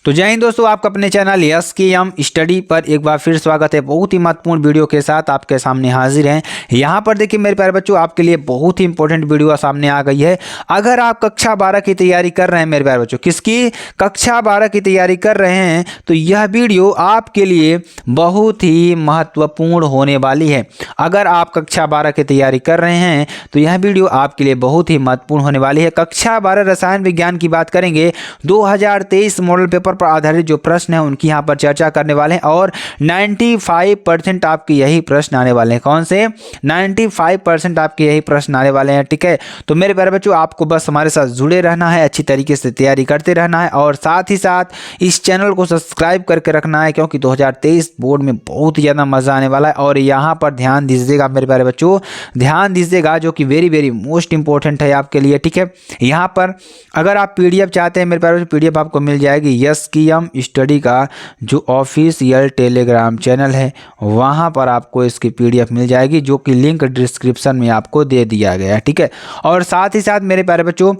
तो जय हिंद दोस्तों, आपका अपने चैनल एसकेएम स्टडी पर एक बार फिर स्वागत है। बहुत ही महत्वपूर्ण वीडियो के साथ आपके सामने हाजिर हैं। यहाँ पर देखिए मेरे प्यारे बच्चों, आपके लिए बहुत ही इंपॉर्टेंट वीडियो सामने आ गई है। अगर आप कक्षा 12 की तैयारी कर रहे हैं मेरे प्यारे बच्चों, किसकी कक्षा 12 की तैयारी कर रहे हैं, तो यह वीडियो आपके लिए बहुत ही महत्वपूर्ण होने वाली है। अगर आप कक्षा 12 की तैयारी कर रहे हैं तो यह वीडियो आपके लिए बहुत ही महत्वपूर्ण होने वाली है। कक्षा 12 रसायन विज्ञान की बात करेंगे। 2023 मॉडल पेपर पर आधारित जो प्रश्न है उनकी यहाँ पर चर्चा करने वाले हैं और 95% आपके यही प्रश्न आने वाले हैं। कौन से 95% आपके यही प्रश्न आने वाले हैं। ठीक है, तो मेरे प्यारे बच्चों, आपको बस हमारे साथ जुड़े रहना है, अच्छी तरीके से तैयारी करते रहना है और साथ ही साथ इस चैनल को सब्सक्राइब करके रखना है, क्योंकि 2023 बोर्ड में बहुत ही ज़्यादा मज़ा आने वाला है। और यहाँ पर ध्यान दीजिएगा मेरे प्यारे बच्चों, ध्यान दीजिएगा, जो कि वेरी मोस्ट इंपॉर्टेंट है आपके लिए। ठीक है, यहाँ पर अगर आप PDF चाहते हैं मेरे प्यारे बच्चों, PDF आपको मिल जाएगी एसकेएम स्टडी का जो ऑफिशियल टेलीग्राम चैनल है, वहाँ पर आपको इसकी PDF मिल जाएगी, जो कि लिंक डिस्क्रिप्शन में आपको दे दिया गया है। ठीक है, और साथ ही साथ मेरे प्यारे बच्चों,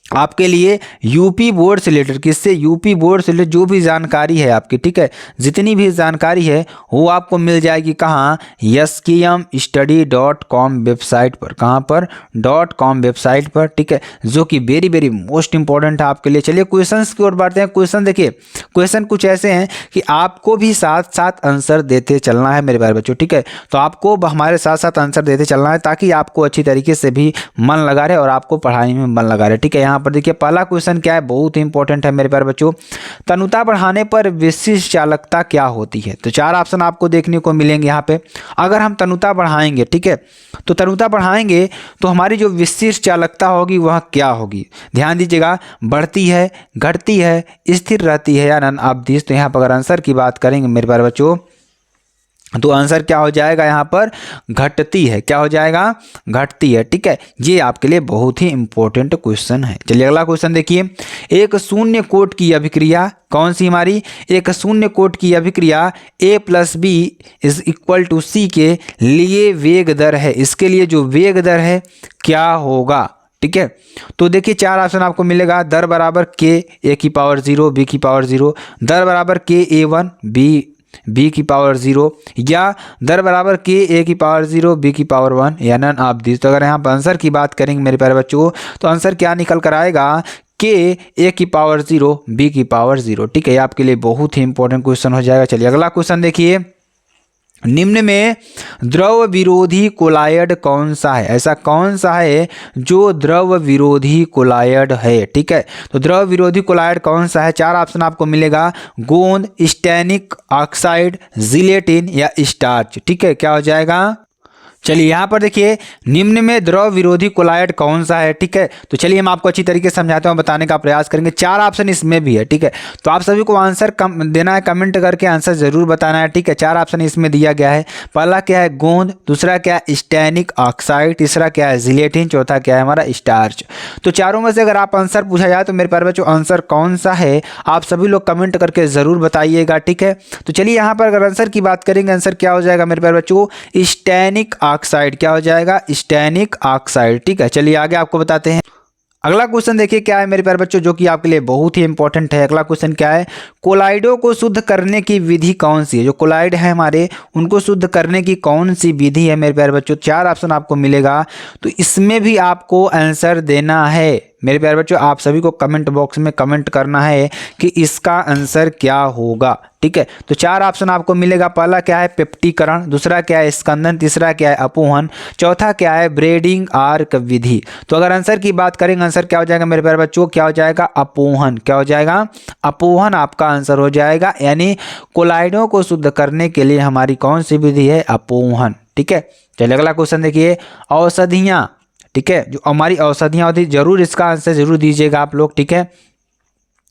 आपके लिए यूपी बोर्ड से रिलेटेड, किससे, यूपी बोर्ड से रिलेटेड जो भी जानकारी है आपकी, ठीक है, जितनी भी जानकारी है वो आपको मिल जाएगी कहाँ, skmstudy.com वेबसाइट पर। कहाँ पर, .com वेबसाइट पर। ठीक है, जो कि वेरी मोस्ट इंपॉर्टेंट है आपके लिए। चलिए क्वेश्चंस की ओर बढ़ते हैं। क्वेश्चन देखिए, क्वेश्चन कुछ ऐसे हैं कि आपको भी साथ साथ आंसर देते चलना है मेरे प्यारे बच्चों। ठीक है, तो आपको हमारे साथ साथ आंसर देते चलना है, ताकि आपको अच्छी तरीके से भी मन लगा रहे और आपको पढ़ाई में मन लगा रहे। ठीक है, यहाँ पर देखिए पहला क्वेश्चन क्या है, बहुत ही इंपॉर्टेंट है मेरे प्यारे बच्चों। तनुता बढ़ाने पर विशिष्ट चालकता क्या होती है। तो 4 ऑप्शन आपको देखने को मिलेंगे यहाँ पे। अगर हम तनुता बढ़ाएंगे, ठीक है, तो तनुता बढ़ाएंगे तो हमारी जो विशिष्ट चालकता होगी वह क्या होगी। ध्यान दीजिएगा, बढ़ती है, घटती है, स्थिर रहती है या अनावधिक। तो यहाँ पर अगर आंसर की बात करेंगे मेरे प्यारे बच्चों, तो आंसर क्या हो जाएगा, यहाँ पर घटती है। क्या हो जाएगा, घटती है। ठीक है, ये आपके लिए बहुत ही इंपॉर्टेंट क्वेश्चन है। चलिए अगला क्वेश्चन देखिए। एक शून्य कोट की अभिक्रिया, कौन सी हमारी, एक शून्य कोट की अभिक्रिया A+B = C के लिए वेग दर है। इसके लिए जो वेग दर है क्या होगा। ठीक है, तो देखिए 4 ऑप्शन आपको मिलेगा। दर बराबर K A⁻0 B⁻0, दर बराबर K A1 B⁻0, या दर बराबर K A⁻0 B⁻1 या नन ऑफ दिस। तो अगर यहाँ पर आंसर की बात करेंगे मेरे प्यारे बच्चों, तो आंसर क्या निकल कर आएगा, K A⁻0 B⁻0। ठीक है, आपके लिए बहुत ही इंपॉर्टेंट क्वेश्चन हो जाएगा। चलिए अगला क्वेश्चन देखिए। निम्न में द्रव विरोधी कोलायड कौन सा है। ऐसा कौन सा है जो द्रव विरोधी कोलायड है। ठीक है, तो द्रव विरोधी कोलायड कौन सा है। 4 ऑप्शन आपको मिलेगा, गोंद, स्टैनिक ऑक्साइड, जिलेटिन या स्टार्च। ठीक है, क्या हो जाएगा। चलिए यहाँ पर देखिए, निम्न में द्रव विरोधी कोलायड कौन सा है। ठीक है, तो चलिए हम आपको अच्छी तरीके से समझाते हैं, बताने का प्रयास करेंगे। 4 ऑप्शन इसमें भी है। ठीक है, तो आप सभी को आंसर देना है, कमेंट करके आंसर जरूर बताना है। ठीक है, 4 ऑप्शन इसमें दिया गया है। पहला क्या है, गोंद, दूसरा क्या है, स्टैनिक ऑक्साइड, तीसरा क्या है, जिलेटिन, चौथा क्या है हमारा, स्टार्च। तो चारों में से अगर आप आंसर पूछा जाए तो मेरे प्यारे बच्चों आंसर कौन सा है, आप सभी लोग कमेंट करके जरूर बताइएगा। ठीक है, तो चलिए यहाँ पर अगर आंसर की बात करेंगे, आंसर क्या हो जाएगा मेरे प्यारे बच्चों, स्टैनिक ऑक्साइड। क्या हो जाएगा, स्टैनिक ऑक्साइड। ठीक है, चलिए आगे आपको बताते हैं। अगला क्वेश्चन देखिए क्या है मेरे प्यारे बच्चों, जो कि आपके लिए बहुत ही इंपॉर्टेंट है। अगला क्वेश्चन क्या है, कोलाइडों को शुद्ध करने की विधि कौन सी है। जो कोलाइड है हमारे, उनको शुद्ध करने की कौन सी विधि है मेरे प्यारे बच्चों। 4 ऑप्शन आपको मिलेगा, तो इसमें भी आपको आंसर देना है मेरे प्यारे बच्चों। आप सभी को कमेंट बॉक्स में कमेंट करना है कि इसका आंसर क्या होगा। ठीक है, तो 4 ऑप्शन आपको मिलेगा। पहला क्या है, पेप्टीकरण, दूसरा क्या है, स्कंदन, तीसरा क्या है, अपोहन, चौथा क्या है, ब्रेडिंग आर्क विधि। तो अगर आंसर की बात करेंगे, आंसर क्या हो जाएगा मेरे प्यारे बच्चों, क्या हो जाएगा, अपोहन। क्या हो जाएगा, अपोहन आपका आंसर हो जाएगा। यानी कोलाइडों को शुद्ध करने के लिए हमारी कौन सी विधि है, अपोहन। ठीक है, चलिए अगला क्वेश्चन देखिए। औषधियाँ, ठीक है, जो हमारी औषधियाँ होती है, जरूर इसका आंसर जरूर दीजिएगा आप लोग। ठीक है,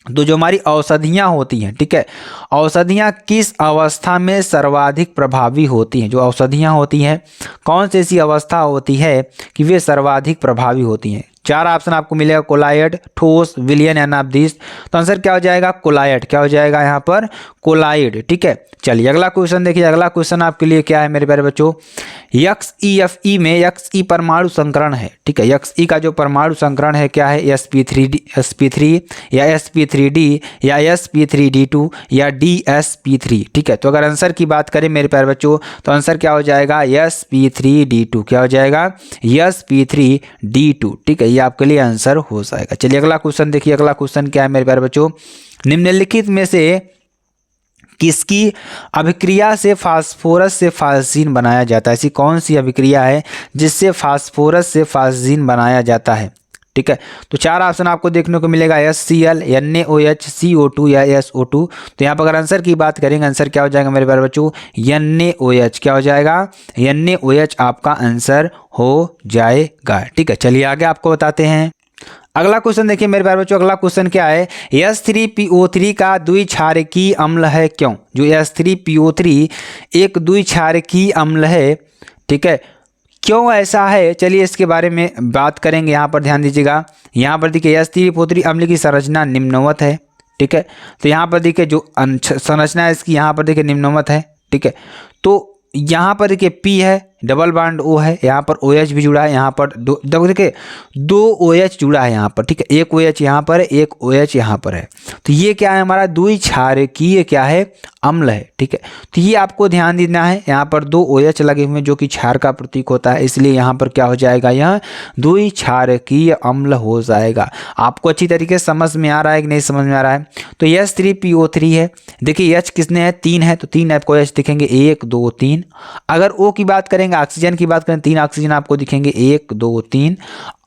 तो जो हमारी औषधियाँ होती हैं, ठीक है, औषधियाँ किस अवस्था में सर्वाधिक प्रभावी होती हैं। जो औषधियाँ होती हैं, कौन सी ऐसी अवस्था होती है कि वे सर्वाधिक प्रभावी होती हैं। चार ऑप्शन आपको मिलेगा, कोलायड, ठोस, विलयन या नाभिक। तो आंसर क्या हो जाएगा, कोलायड। क्या हो जाएगा यहाँ पर, कोलायड। ठीक है, चलिए अगला क्वेश्चन देखिए। अगला क्वेश्चन आपके लिए क्या है मेरे प्यारे बच्चों, XeFe में Xe परमाणु संकरण है। ठीक है, Xe का जो परमाणु संकरण है क्या है, sp3 या sp3d या sp3d2 या dsp3। ठीक है, तो अगर आंसर की बात करें मेरे प्यारे बच्चों तो आंसर क्या हो जाएगा, sp3d2। क्या हो जाएगा, sp3d2। ठीक है, ये आपके लिए आंसर हो जाएगा। चलिए अगला क्वेश्चन देखिए। अगला क्वेश्चन क्या है मेरे प्यारे बच्चों, निम्नलिखित में से किसकी अभिक्रिया से फास्फोरस से फास्जीन बनाया जाता है। ऐसी कौन सी अभिक्रिया है जिससे फास्फोरस से फास्जीन बनाया जाता है। ठीक है, तो चार ऑप्शन आपको देखने को मिलेगा, HCl, NaOH, CO2 या SO2। तो यहाँ पर अगर आंसर की बात करेंगे, आंसर क्या हो जाएगा मेरे प्यारे बच्चों, NaOH। क्या हो जाएगा, NaOH आपका आंसर हो जाएगा। ठीक है, चलिए आगे आपको बताते हैं। अगला क्वेश्चन देखिए मेरे प्यारे बच्चों। अगला क्वेश्चन क्या है, H3PO3 का द्विक्षारकीय अम्ल है क्यों। जो H3PO3 एक द्विक्षारकीय अम्ल है, ठीक है, क्यों ऐसा है, चलिए इसके बारे में बात करेंगे। यहाँ पर ध्यान दीजिएगा, यहाँ पर देखिए H3PO3 अम्ल की संरचना निम्नवत है। ठीक है, तो यहाँ पर देखिए जो संरचना है इसकी, यहाँ पर देखिए निम्नवत है। ठीक है, तो यहाँ पर देखिए P है, डबल बॉन्ड O है, यहाँ पर OH भी जुड़ा है, यहाँ पर देखिए 2 OH जुड़ा है यहाँ पर। ठीक है, एक OH यहाँ पर है, एक OH यहाँ पर है। तो ये क्या है, हमारा द्विक्षारकीय क्या है, अम्ल है। ठीक है, तो ये आपको ध्यान देना है, यहाँ पर 2 OH लगे हुए हैं जो कि क्षार का प्रतीक होता है, इसलिए यहाँ पर क्या हो जाएगा, यह द्विक्षारकीय अम्ल हो जाएगा। आपको अच्छी तरीके से समझ में आ रहा है कि नहीं समझ में आ रहा है। तो H3PO3 है, देखिए H किसने है, 3 है, तो 3 आपको H दिखेंगे, 1 2 3। अगर O की बात करेंगे, ऑक्सीजन की बात करें, 3 ऑक्सीजन आपको दिखेंगे, 1 2 3।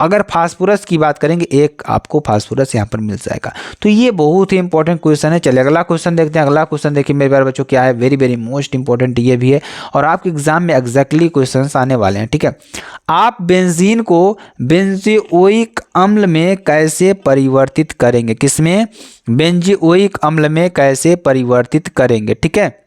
अगर फास्फोरस की बात करेंगे, 1 आपको फास्फोरस यहाँ पर मिल जाएगा। तो ये बहुत ही इंपॉर्टेंट क्वेश्चन है। चलिए अगला क्वेश्चन देखते हैं। अगला क्वेश्चन देखिए मेरे प्यारे बच्चों, क्या है, वेरी वेरी मोस्ट इंपॉर्टेंट ये भी है और आपके एग्जाम में एग्जैक्टली क्वेश्चन आने वाले हैं। ठीक है, आप बेंजीन को बेंजोइक अम्ल में कैसे परिवर्तित करेंगे, किसमें, बेंजोइक अम्ल में कैसे परिवर्तित करेंगे। ठीक है,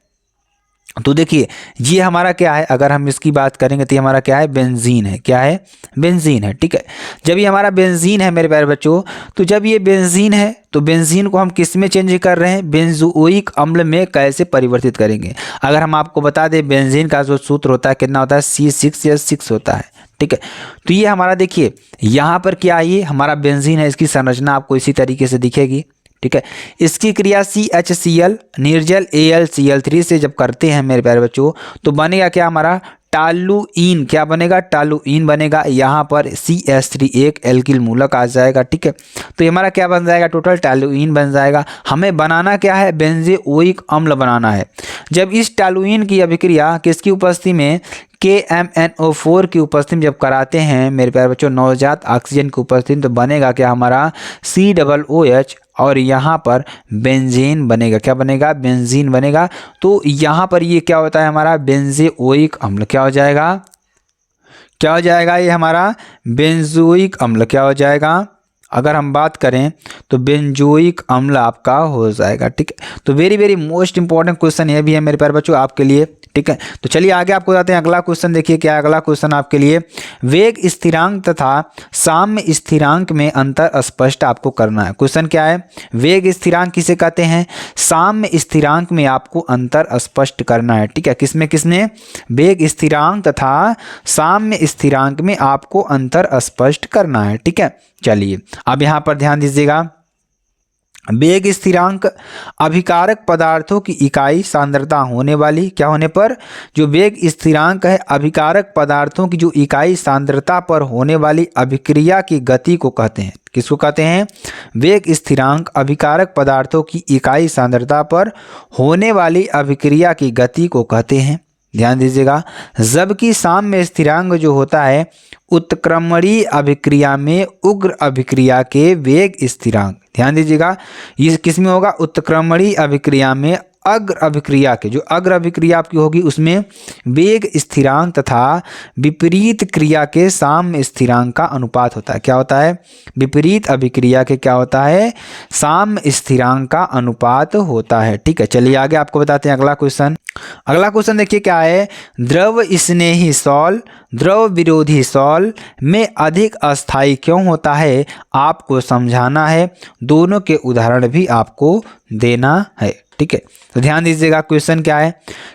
तो देखिए ये हमारा क्या है, अगर हम इसकी बात करेंगे तो ये हमारा क्या है, बेंजीन है। क्या है, बेंजीन है। ठीक है, जब ये हमारा बेंजीन है मेरे प्यारे बच्चों, तो जब ये बेंजीन है तो बेंजीन को हम किस में चेंज कर रहे हैं, बेंजोइक अम्ल में कैसे परिवर्तित करेंगे। अगर हम आपको बता दें बेंजीन का जो सूत्र होता है कितना होता है, C6H6 होता है। ठीक है, तो ये हमारा देखिए यहाँ पर क्या है, ये हमारा बेंजीन है, इसकी संरचना आपको इसी तरीके से दिखेगी। ठीक है, इसकी क्रिया CHCl निर्जल AlCl3 से जब करते हैं मेरे प्यारे बच्चों, तो बनेगा क्या, हमारा टालुइन। क्या बनेगा, टालुइन बनेगा। यहाँ पर CH3 एक एल्किल मूलक आ जाएगा। ठीक है, तो ये हमारा क्या बन जाएगा, टोटल टालुइन बन जाएगा। हमें बनाना क्या है, बेंजोइक अम्ल बनाना है। जब इस टालुइन की अभिक्रिया किसकी उपस्थिति में, KMnO4 की उपस्थिति में जब कराते हैं मेरे प्यारे बच्चों, नवजात ऑक्सीजन की उपस्थिति में, तो बनेगा क्या, हमारा COOH और यहाँ पर बेंजीन बनेगा। क्या बनेगा, बेंजीन बनेगा। तो यहाँ पर ये क्या होता है, हमारा बेंजोइक अम्ल। क्या हो जाएगा, क्या हो जाएगा, ये हमारा बेंजोइक अम्ल क्या हो जाएगा। अगर हम बात करें तो बेंजोइक अम्ल आपका हो जाएगा। ठीक है, तो very very most important question ये भी है मेरे प्यारे बच्चों आपके लिए। ठीक है, तो चलिए आगे आपको बताते हैं। अगला क्वेश्चन देखिए क्या है। अगला क्वेश्चन आपके लिए, वेग स्थिरांक तथा साम्य स्थिरांक में अंतर स्पष्ट आपको करना है। क्वेश्चन क्या है, वेग स्थिरांक किसे कहते हैं, साम्य स्थिरांक में आपको अंतर स्पष्ट करना है। ठीक है, किसमें किसमें, वेग स्थिरांक तथा साम्य स्थिरांक में आपको अंतर स्पष्ट करना है। ठीक है, चलिए अब यहाँ पर ध्यान दीजिएगा। वेग स्थिरांक अभिकारक पदार्थों की इकाई सांद्रता होने वाली, क्या होने पर, जो वेग स्थिरांक है अभिकारक पदार्थों की जो इकाई सांद्रता पर होने वाली अभिक्रिया की गति को कहते हैं। किसको कहते हैं, वेग स्थिरांक अभिकारक पदार्थों की इकाई सांद्रता पर होने वाली अभिक्रिया की गति को कहते हैं। ध्यान दीजिएगा, जबकि साम्य स्थिरांक जो होता है उत्क्रमणीय अभिक्रिया में उग्र अभिक्रिया के वेग स्थिरांक, ध्यान दीजिएगा, ये किस में होगा, उत्क्रमणीय अभिक्रिया में अग्र अभिक्रिया के, जो अग्र अभिक्रिया आपकी होगी उसमें वेग स्थिरांक तथा विपरीत क्रिया के साम्य स्थिरांक का अनुपात होता है। क्या होता है, विपरीत अभिक्रिया के क्या होता है, साम्य स्थिरांक का अनुपात होता है। ठीक है, चलिए आगे आपको बताते हैं। अगला क्वेश्चन, अगला क्वेश्चन देखिए क्या है, द्रव स्नेही सॉल्ट द्रव विरोधी सॉल्ट में अधिक अस्थायी क्यों होता है, आपको समझाना है। दोनों के उदाहरण भी आपको देना है। ठीक है, तो ध्यान दीजिएगा क्वेश्चन क्या है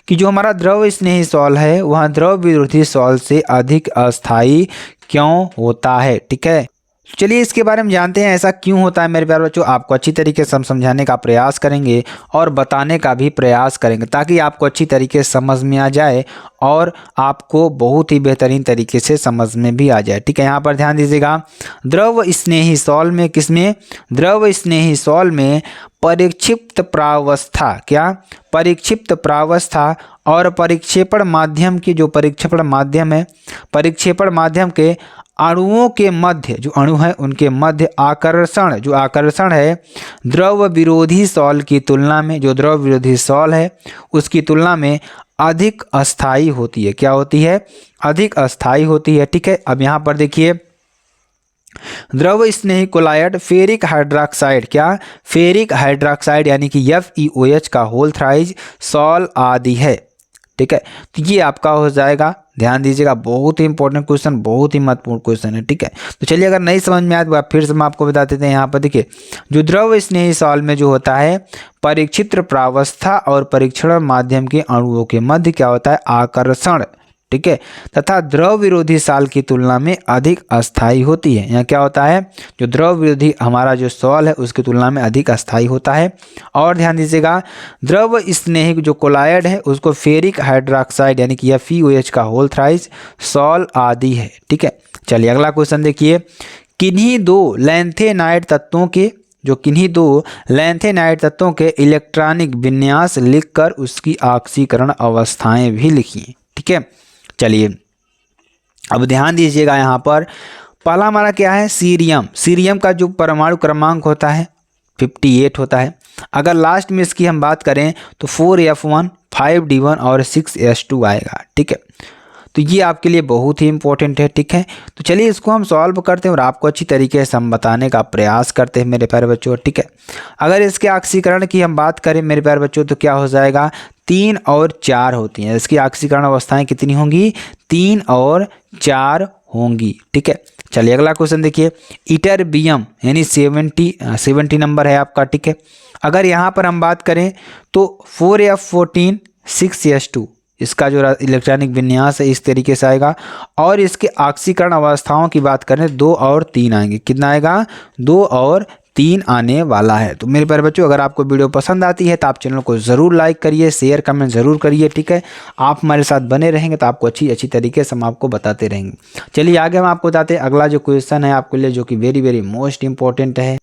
कि जो हमारा द्रव स्नेही सॉल्ट है वह द्रव विरोधी सॉल्ट से अधिक अस्थायी क्यों होता है। ठीक है, चलिए इसके बारे में जानते हैं ऐसा क्यों होता है मेरे प्यारे बच्चों। आपको अच्छी तरीके से हम समझाने का प्रयास करेंगे और बताने का भी प्रयास करेंगे ताकि आपको अच्छी तरीके से समझ में आ जाए और आपको बहुत ही बेहतरीन तरीके से समझ में भी आ जाए। ठीक है, यहाँ पर ध्यान दीजिएगा, द्रव स्नेही सॉल्ट में किसमें, द्रव स्नेही सॉल्ट में परिक्षिप्त प्रावस्था, क्या परिक्षिप्त प्रावस्था और परिक्षेपण माध्यम की, जो परिक्षेपण माध्यम है, परिक्षेपण माध्यम के अणुओं के मध्य, जो अणु है उनके मध्य आकर्षण, जो आकर्षण है द्रव विरोधी सॉल्ट की तुलना में, जो द्रव विरोधी सॉल्ट है उसकी तुलना में अधिक अस्थायी होती है। क्या होती है, अधिक अस्थायी होती है। ठीक है, अब यहाँ पर देखिए, द्रव स्नेही कोलायड फेरिक हाइड्रोक्साइड, क्या फेरिक हाइड्रोक्साइड यानी कि FeOH का होल थ्राइज सॉल्ट आदि है। ठीक है, तो ये आपका हो जाएगा। ध्यान दीजिएगा, बहुत ही इंपॉर्टेंट क्वेश्चन, बहुत ही महत्वपूर्ण क्वेश्चन है। ठीक है, तो चलिए अगर नहीं समझ में आए तो फिर से हम आपको बता देते हैं। यहाँ पर देखिए, जो द्रव स्नेही सॉल्ट में जो होता है परिक्षिप्त प्रावस्था और परीक्षण माध्यम के अणुओं के मध्य क्या होता है, आकर्षण। ठीक है, तथा द्रव विरोधी सॉल्ट की तुलना में अधिक अस्थायी होती है। यहाँ क्या होता है, जो द्रव विरोधी हमारा जो सॉल्ट है उसकी तुलना में अधिक अस्थायी होता है। और ध्यान दीजिएगा, द्रव स्नेही जो कोलायड है उसको फेरिक हाइड्रोक्साइड यानी कि FeOH का होल थ्राइज सॉल्ट आदि है। ठीक है, चलिए अगला क्वेश्चन देखिए, किन्हीं दो लैंथेनाइड तत्वों के, जो किन्हीं दो लैंथेनाइड तत्वों के इलेक्ट्रॉनिक विन्यास लिखकर उसकी ऑक्सीकरण अवस्थाएं भी लिखिए। ठीक है, चलिए अब ध्यान दीजिएगा, यहाँ पर पहला हमारा क्या है, सीरियम। सीरियम का जो परमाणु क्रमांक होता है 58 होता है। अगर लास्ट में इसकी हम बात करें तो 4F1 5D1 और 6S2 आएगा। ठीक है, तो ये आपके लिए बहुत ही इंपॉर्टेंट है। ठीक है, तो चलिए इसको हम सॉल्व करते हैं और आपको अच्छी तरीके से हम बताने का प्रयास करते हैं मेरे प्यारे बच्चों। ठीक है, अगर इसके ऑक्सीकरण की हम बात करें मेरे प्यारे बच्चों तो क्या हो जाएगा, 3 और 4 होती हैं। इसकी ऑक्सीकरण अवस्थाएं कितनी होंगी, 3 और 4 होंगी। ठीक है, चलिए अगला क्वेश्चन देखिए, इटरबियम यानी 70 नंबर है आपका। ठीक है, अगर यहाँ पर हम बात करें तो 4F14 6S2 इसका जो इलेक्ट्रॉनिक विन्यास है इस तरीके से आएगा। और इसके ऑक्सीकरण अवस्थाओं की बात करें 2 और 3 आएंगे। कितना आएगा, 2 और 3 आने वाला है। तो मेरे प्यारे बच्चों, अगर आपको वीडियो पसंद आती है तो आप चैनल को ज़रूर लाइक करिए, शेयर कमेंट ज़रूर करिए। ठीक है, आप हमारे साथ बने रहेंगे तो आपको अच्छी तरीके से हम आपको बताते रहेंगे। चलिए आगे हम आपको बताते हैं अगला जो क्वेश्चन है आपके लिए, जो कि वेरी वेरी मोस्ट इंपॉर्टेंट है।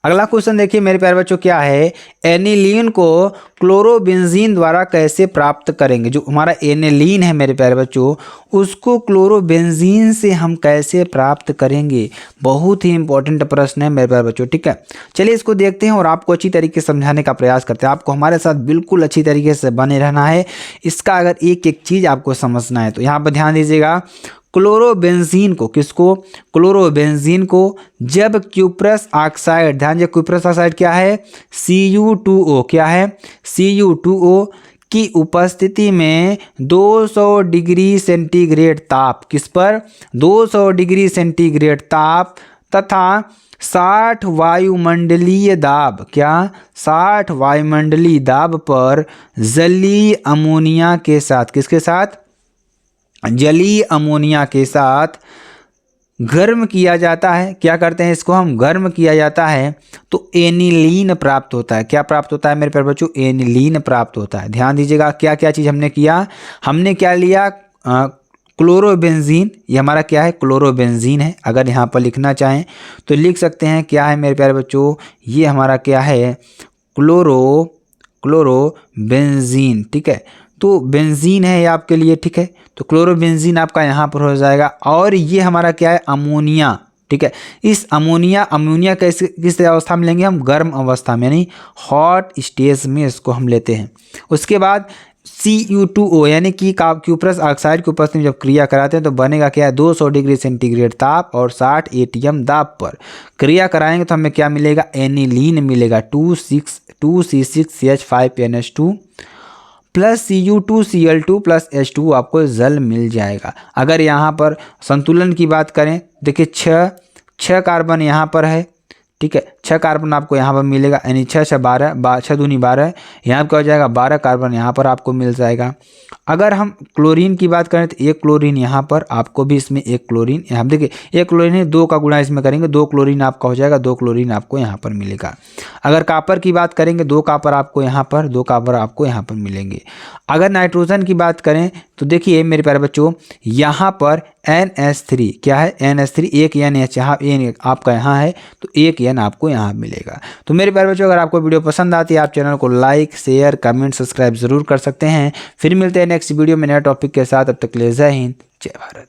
अगला क्वेश्चन देखिए मेरे प्यारे बच्चों, क्या है, एनिलीन को क्लोरोबेंजीन द्वारा कैसे प्राप्त करेंगे। जो हमारा एनिलीन है मेरे प्यारे बच्चों उसको क्लोरोबेंजीन से हम कैसे प्राप्त करेंगे, बहुत ही इंपॉर्टेंट प्रश्न है मेरे प्यारे बच्चों। ठीक है, चलिए इसको देखते हैं और आपको अच्छी तरीके से समझाने का प्रयास करते हैं। आपको हमारे साथ बिल्कुल अच्छी तरीके से बने रहना है। इसका अगर एक एक चीज़ आपको समझना है तो यहाँ पर ध्यान दीजिएगा, क्लोरोबेंजीन को, किसको, क्लोरोबेंजीन को जब क्यूप्रस ऑक्साइड, ध्यान दीजिए क्यूप्रस ऑक्साइड क्या है, Cu2O, क्या है, Cu2O की उपस्थिति में 200 डिग्री सेंटीग्रेड ताप, किस पर, 200 डिग्री सेंटीग्रेड ताप तथा 60 वायुमंडलीय दाब, क्या 60 वायुमंडलीय दाब पर जलीय अमोनिया के साथ, किसके साथ, जलीय अमोनिया के साथ गर्म किया जाता है। क्या करते हैं इसको हम, गर्म किया जाता है तो एनिलीन प्राप्त होता है। क्या प्राप्त होता है मेरे प्यारे बच्चों, एनिलीन प्राप्त होता है। ध्यान दीजिएगा क्या क्या चीज़ हमने किया, हमने क्या लिया, क्लोरोबेंजीन, ये हमारा क्या है, क्लोरोबेंजीन है। अगर यहाँ पर लिखना चाहें तो लिख सकते हैं, क्या है मेरे प्यारे बच्चों, ये हमारा क्या है, क्लोरोबेंजीन। ठीक है, तो बेंजीन है ये आपके लिए। ठीक है, तो क्लोरोबेंजीन आपका यहाँ पर हो जाएगा। और ये हमारा क्या है, अमोनिया। ठीक है, इस अमोनिया कैसे किस अवस्था में लेंगे हम, गर्म अवस्था में, यानी हॉट स्टेज में इसको हम लेते हैं। उसके बाद Cu2O यानी कि क्यूप्रस ऑक्साइड की उपस्थिति में जब क्रिया कराते हैं तो बनेगा क्या है, 200 डिग्री सेंटीग्रेड ताप और 60 ATM दाब पर क्रिया कराएंगे तो हमें क्या मिलेगा, एनिलीन मिलेगा, 2C6H5NH2 plus Cu2Cl2 plus H2 आपको जल मिल जाएगा। अगर यहाँ पर संतुलन की बात करें, देखिए छः कार्बन यहाँ पर है, ठीक है, 6 कार्बन आपको यहाँ पर मिलेगा, यानी 6 6 12, 6 दूनी 12, यहाँ पर हो जाएगा 12 कार्बन यहाँ पर आपको मिल जाएगा। अगर हम क्लोरीन की बात करें तो एक क्लोरीन यहाँ पर आपको भी, इसमें एक क्लोरीन यहाँ देखिए, एक क्लोरीन है, 2 का गुणा इसमें करेंगे 2 क्लोरीन आपका हो जाएगा, 2 क्लोरीन आपको यहाँ पर मिलेगा। अगर कापर की बात करेंगे 2 कापर आपको यहाँ पर, 2 कापर आपको यहाँ पर मिलेंगे। अगर नाइट्रोजन की बात करें तो देखिए मेरे प्यारे बच्चों, यहाँ पर NH3 क्या है, NH3 एक NH यहाँ N आपका यहाँ है, तो एक N आपको यहाँ मिलेगा। तो मेरे प्यारे बच्चों, अगर आपको वीडियो पसंद आती है आप चैनल को लाइक शेयर कमेंट सब्सक्राइब जरूर कर सकते हैं। फिर मिलते हैं नेक्स्ट वीडियो में नए टॉपिक के साथ, अब तक के लिए जय हिंद जय भारत।